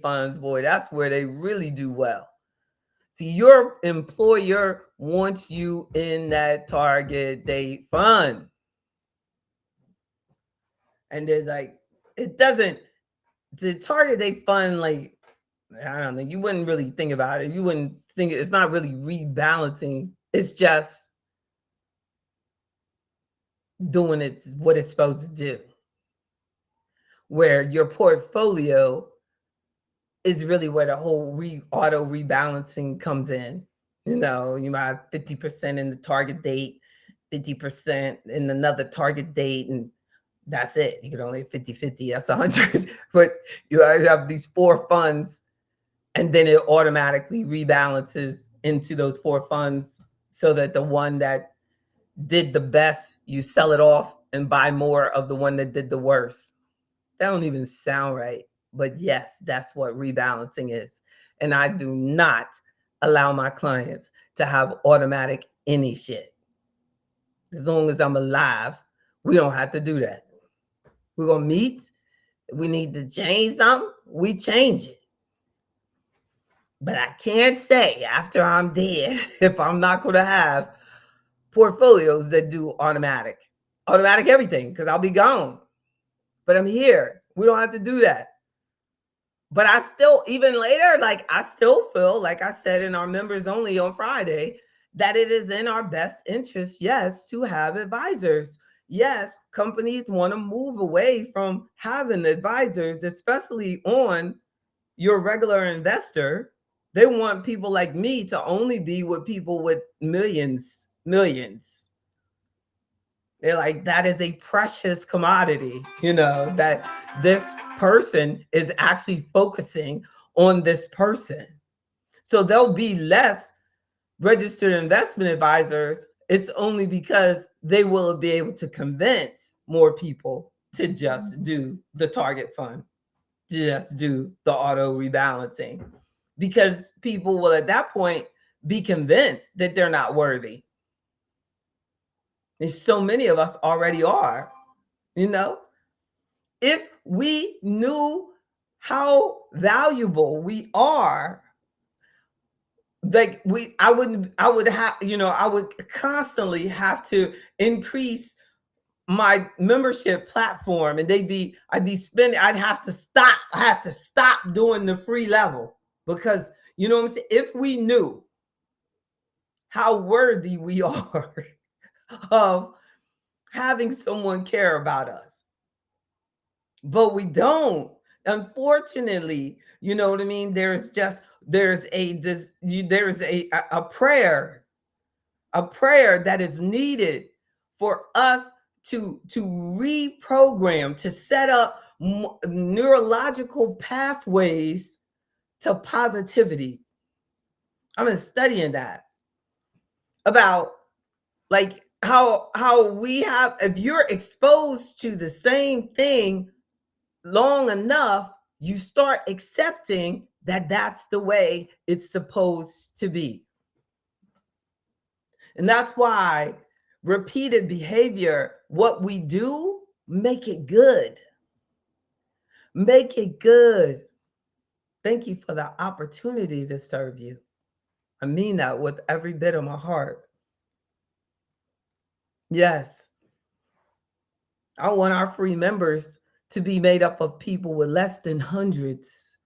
funds, boy, that's where they really do well. See, your employer wants you in that target date fund. And they're it doesn't, the target date fund, I don't know, you wouldn't really think about it. You wouldn't think it's not really rebalancing. It's just doing what it's supposed to do. Where your portfolio is really where the whole auto rebalancing comes in. You might have 50% in the target date, 50% in another target date, and That's it. You can only 50-50. That's 100. But you have these 4 funds, and then it automatically rebalances into those 4 funds so that the one that did the best, you sell it off and buy more of the one that did the worst. That don't even sound right. But yes, that's what rebalancing is. And I do not allow my clients to have automatic any shit. As long as I'm alive, we don't have to do that. We're going to meet. We need to change something. We change it. But I can't say after I'm dead if I'm not going to have portfolios that do automatic everything, because I'll be gone. But I'm here. We don't have to do that. But I still, even later, like I still feel, like I said in our members only on Friday, that it is in our best interest, yes, to have advisors. Yes, companies want to move away from having advisors, especially on your regular investor. They want people like me to only be with people with millions. They're like, that is a precious commodity, that this person is actually focusing on this person. So there'll be less registered investment advisors. It's only because they will be able to convince more people to just do the target fund, just do the auto rebalancing, because people will at that point be convinced that they're not worthy. And so many of us already are, If we knew how valuable we are, like I would constantly have to increase my membership platform, and I'd have to stop doing the free level, because you know what I'm saying? If we knew how worthy we are of having someone care about us, but we don't, unfortunately. You know what I mean? There's a prayer that is needed for us to reprogram, to set up neurological pathways to positivity. I've been studying that, about like how we have, if you're exposed to the same thing long enough, you start accepting that that's the way it's supposed to be. And that's why repeated behavior, what we do, make it good. Make it good. Thank you for the opportunity to serve you. I mean that with every bit of my heart. Yes, I want our free members to be made up of people with less than hundreds.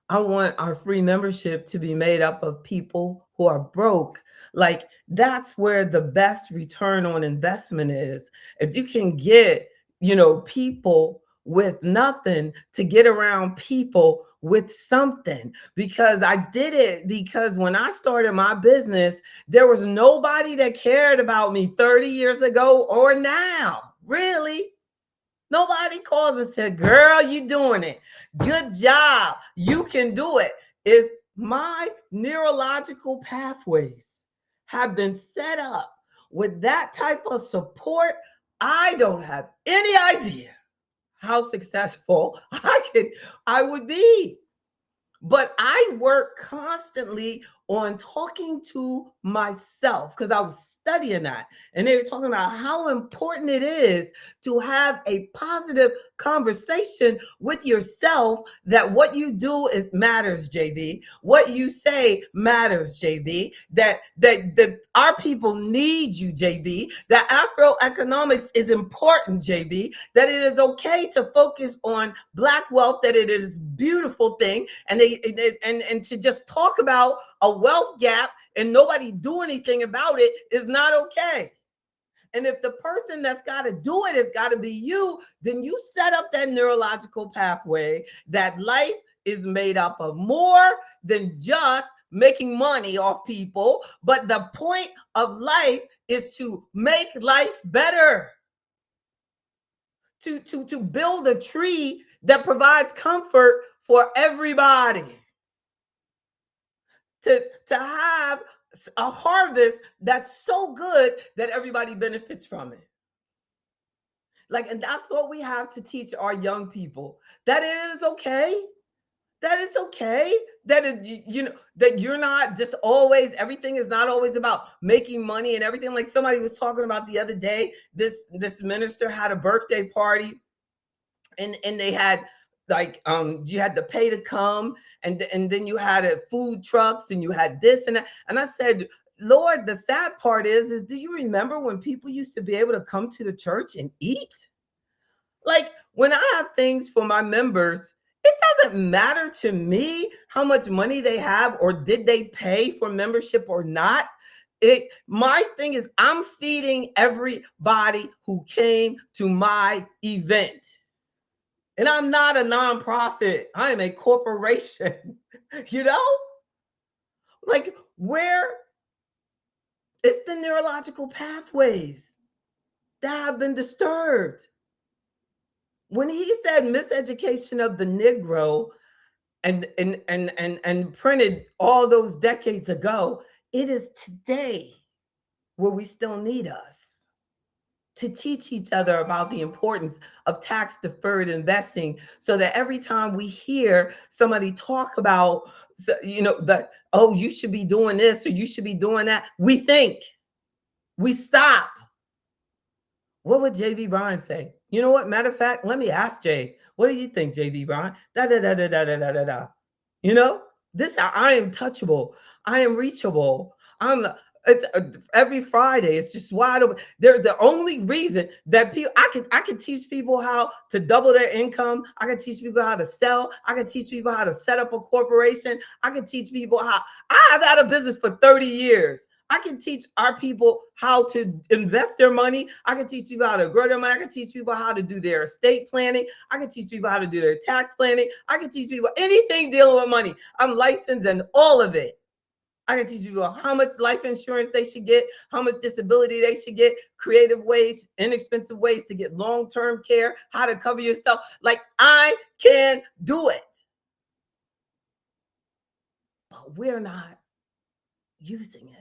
I want our free membership to be made up of people who are broke. Like, that's where the best return on investment is. If you can get, people with nothing to get around people with something. Because I did it, because when I started my business, there was nobody that cared about me 30 years ago or now. Really? Nobody calls and said, girl, you doing it. Good job. You can do it. If my neurological pathways have been set up with that type of support, I don't have any idea how successful I would be. But I work constantly on talking to myself, because I was studying that. And they were talking about how important it is to have a positive conversation with yourself, that what you do matters, JB. What you say matters, JB. That our people need you, JB. That Afroeconomics is important, JB. That it is okay to focus on Black wealth, that it is a beautiful thing, and and to just talk about a wealth gap and nobody do anything about it is not okay. And if the person that's got to do it has got to be you, then you set up that neurological pathway that life is made up of more than just making money off people. But the point of life is to make life better, to build a tree that provides comfort for everybody, to have a harvest that's so good that everybody benefits from it. Like, and that's what we have to teach our young people, that it is okay, that it's okay, that that you're not just always, everything is not always about making money and everything. Like somebody was talking about the other day, this minister had a birthday party, and they had like you had to pay to come, and then you had food trucks, and you had this and that. And I said, Lord, the sad part is do you remember when people used to be able to come to the church and eat? Like when I have things for my members, it doesn't matter to me how much money they have or did they pay for membership or not. My thing is I'm feeding everybody who came to my event. And I'm not a nonprofit. I am a corporation. You know? Like, where is the neurological pathways that have been disturbed? When he said miseducation of the Negro and printed all those decades ago, it is today where we still need us to teach each other about the importance of tax deferred investing, so that every time we hear somebody talk about, that, oh, you should be doing this or you should be doing that, we think, we stop. What would JB Bryan say? You know what? Matter of fact, let me ask Jay. What do you think, JB Bryan? Da da da da da da da da da. You know, I am touchable. I am reachable. It's every Friday. It's just wide open. There's the only reason that people I can teach people how to double their income. I can teach people how to sell. I can teach people how to set up a corporation. I can teach people how I have had a business for 30 years. I can teach our people how to invest their money. I can teach people how to grow their money. I can teach people how to do their estate planning. I can teach people how to do their tax planning. I can teach people anything dealing with money. I'm licensed in all of it. I can teach people how much life insurance they should get, how much disability they should get, creative ways, inexpensive ways to get long-term care, how to cover yourself. Like, I can do it. But we're not using it.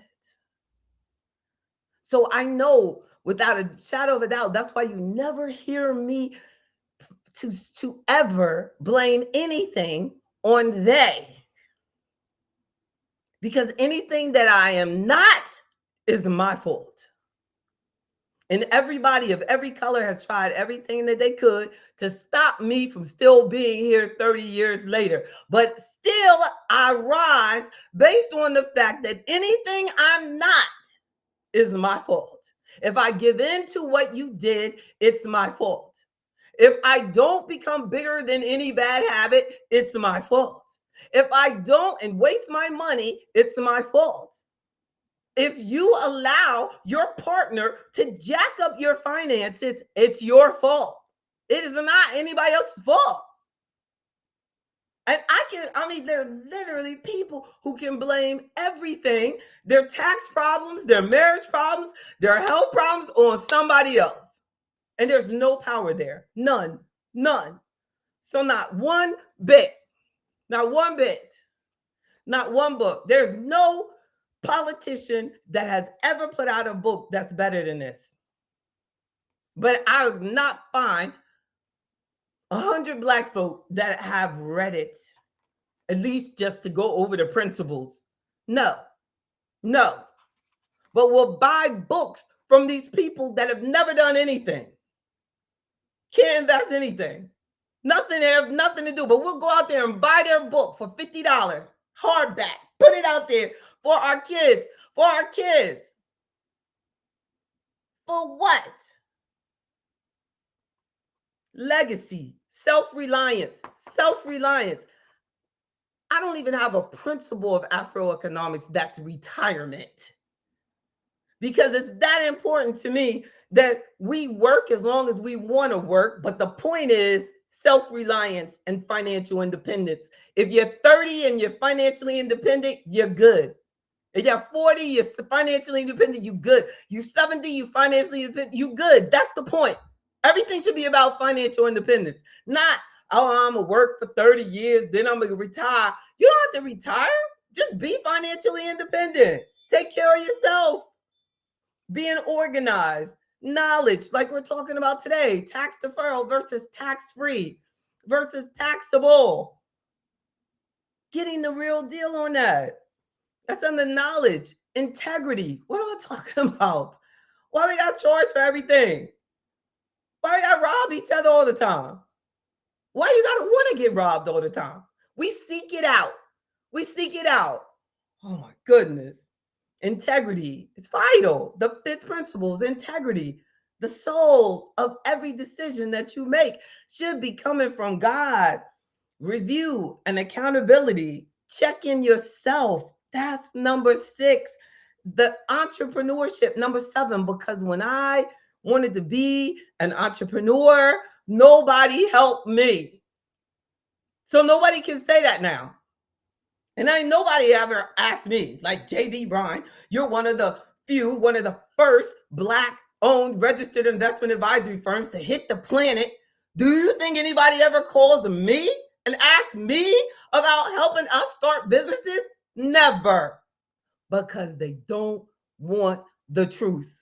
So I know without a shadow of a doubt, that's why you never hear me to ever blame anything on they. Because anything that I am not is my fault. And everybody of every color has tried everything that they could to stop me from still being here 30 years later. But still, I rise based on the fact that anything I'm not is my fault. If I give in to what you did, it's my fault. If I don't become bigger than any bad habit, it's my fault. If I don't and waste my money, it's my fault. If you allow your partner to jack up your finances, it's your fault. It is not anybody else's fault. And there are literally people who can blame everything, their tax problems, their marriage problems, their health problems on somebody else. And there's no power there. None. So not one bit, not one book. There's no politician that has ever put out a book that's better than this. But I would not find 100 Black folk that have read it, at least just to go over the principles. No. But we'll buy books from these people that have never done anything. Can't invest anything. Nothing, they have nothing to do. But we'll go out there and buy their book for $50, hardback. Put it out there for our kids. For what? Legacy, self-reliance. I don't even have a principle of Afroeconomics that's retirement. Because it's that important to me that we work as long as we want to work. But the point is self-reliance and financial independence. If you're 30 and you're financially independent, you're good. If you're 40, you're financially independent, you good. You 70, you financially independent, you good. That's the point. Everything should be about financial independence, not, oh, I'm going to work for 30 years, then I'm going to retire. You don't have to retire. Just be financially independent. Take care of yourself. Being organized, knowledge, like we're talking about today, tax deferral versus tax free versus taxable. Getting the real deal on that. That's under knowledge, integrity. What am I talking about? Why we got charged for everything? Why we got rob each other all the time? Why you gotta want to get robbed all the time? We seek it out. We seek it out. Oh my goodness. Integrity is vital. The fifth principle is integrity. The soul of every decision that you make should be coming from God. Review and accountability. Check in yourself. That's number 6. The entrepreneurship, number 7, because when I wanted to be an entrepreneur, nobody helped me. So nobody can say that now. And ain't nobody ever asked me, like J.B. Bryan, you're one of the few, one of the first Black owned registered investment advisory firms to hit the planet. Do you think anybody ever calls me and asks me about helping us start businesses? Never. Because they don't want the truth.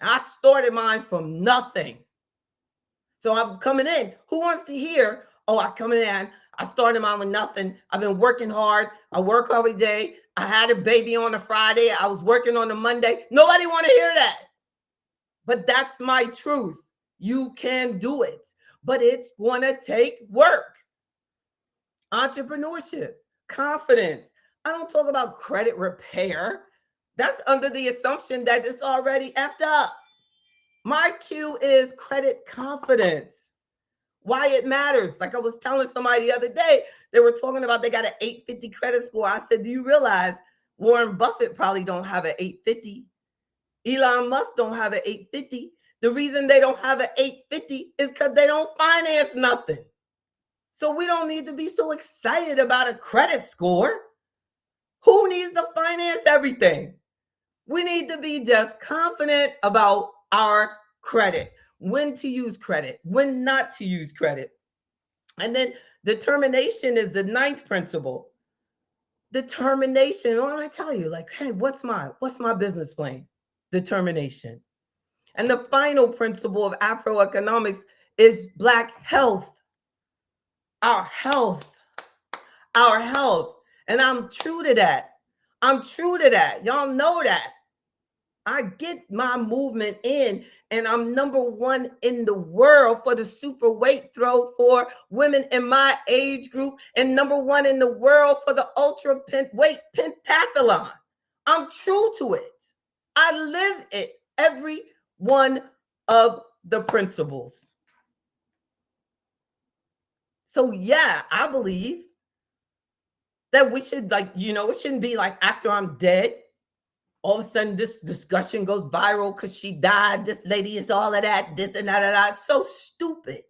I started mine from nothing. So I'm coming in. Who wants to hear, oh, I come in, I started mine with nothing. I've been working hard. I work every day. I had a baby on a Friday. I was working on a Monday. Nobody want to hear that. But that's my truth. You can do it, but it's going to take work. Entrepreneurship, confidence. I don't talk about credit repair. That's under the assumption that it's already effed up. My cue is credit confidence. Why it matters. Like I was telling somebody the other day, they were talking about they got an 850 credit score. I said, do you realize Warren Buffett probably don't have an 850? Elon Musk don't have an 850. The reason they don't have an 850 is because they don't finance nothing. So we don't need to be so excited about a credit score. Who needs to finance everything? We need to be just confident about our credit, when to use credit, when not to use credit. And then determination is the 9th principle. Determination. What I tell you, like, hey, what's my business plan? Determination. And the final principle of Afroeconomics is Black health. Our health. Our health. And I'm true to that. I'm true to that. Y'all know that. I get my movement in, and I'm number 1 in the world for the super weight throw for women in my age group, and number 1 in the world for the ultra weight pentathlon. I'm true to it. I live it, every one of the principles. So yeah, I believe that we should, like, it shouldn't be like after I'm dead, all of a sudden this discussion goes viral because she died. This lady is all of that, this and that and that. So stupid.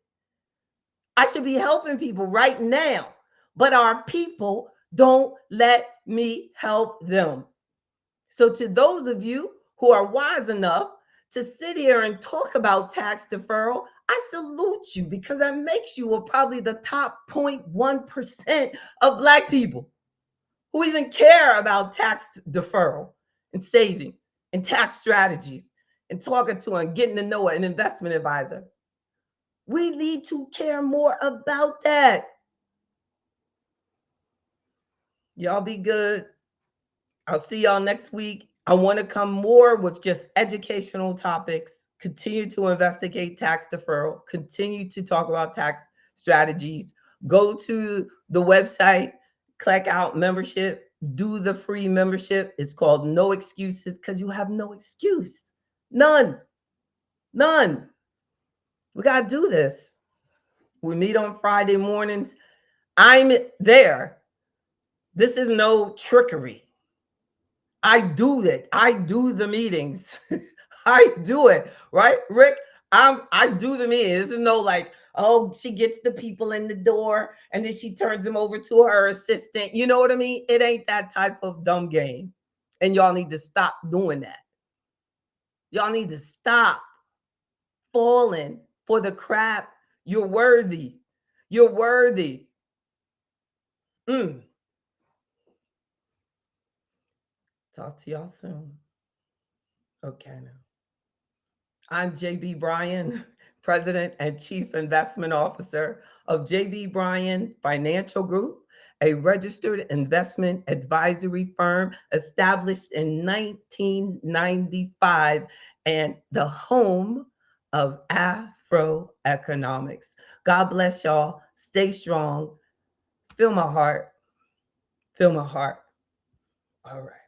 I should be helping people right now, but our people don't let me help them. So to those of you who are wise enough to sit here and talk about tax deferral, I salute you, because that makes you probably the top 0.1% of Black people who even care about tax deferral and savings and tax strategies and talking to and getting to know an investment advisor. We need to care more about that. Y'all be good. I'll see y'all next week. I want to come more with just educational topics, continue to investigate tax deferral, continue to talk about tax strategies. Go to the website, click out membership, do the free membership. It's called No Excuses, because you have no excuse. None. None. We got to do this. We meet on Friday mornings. I'm there. This is no trickery. I do it. I do the meetings. I do it, right, Rick? I do the meetings. This is no like, oh, she gets the people in the door and then she turns them over to her assistant. You know what I mean? It ain't that type of dumb game. And y'all need to stop doing that. Y'all need to stop fallen for the crap. You're worthy. You're worthy. Mm. Talk to y'all soon. Okay, now. I'm JB Bryan, President and Chief Investment Officer of JB Bryan Financial Group, a registered investment advisory firm established in 1995 and the home of Afro economics. God bless y'all. Stay strong. Feel my heart. Feel my heart. All right.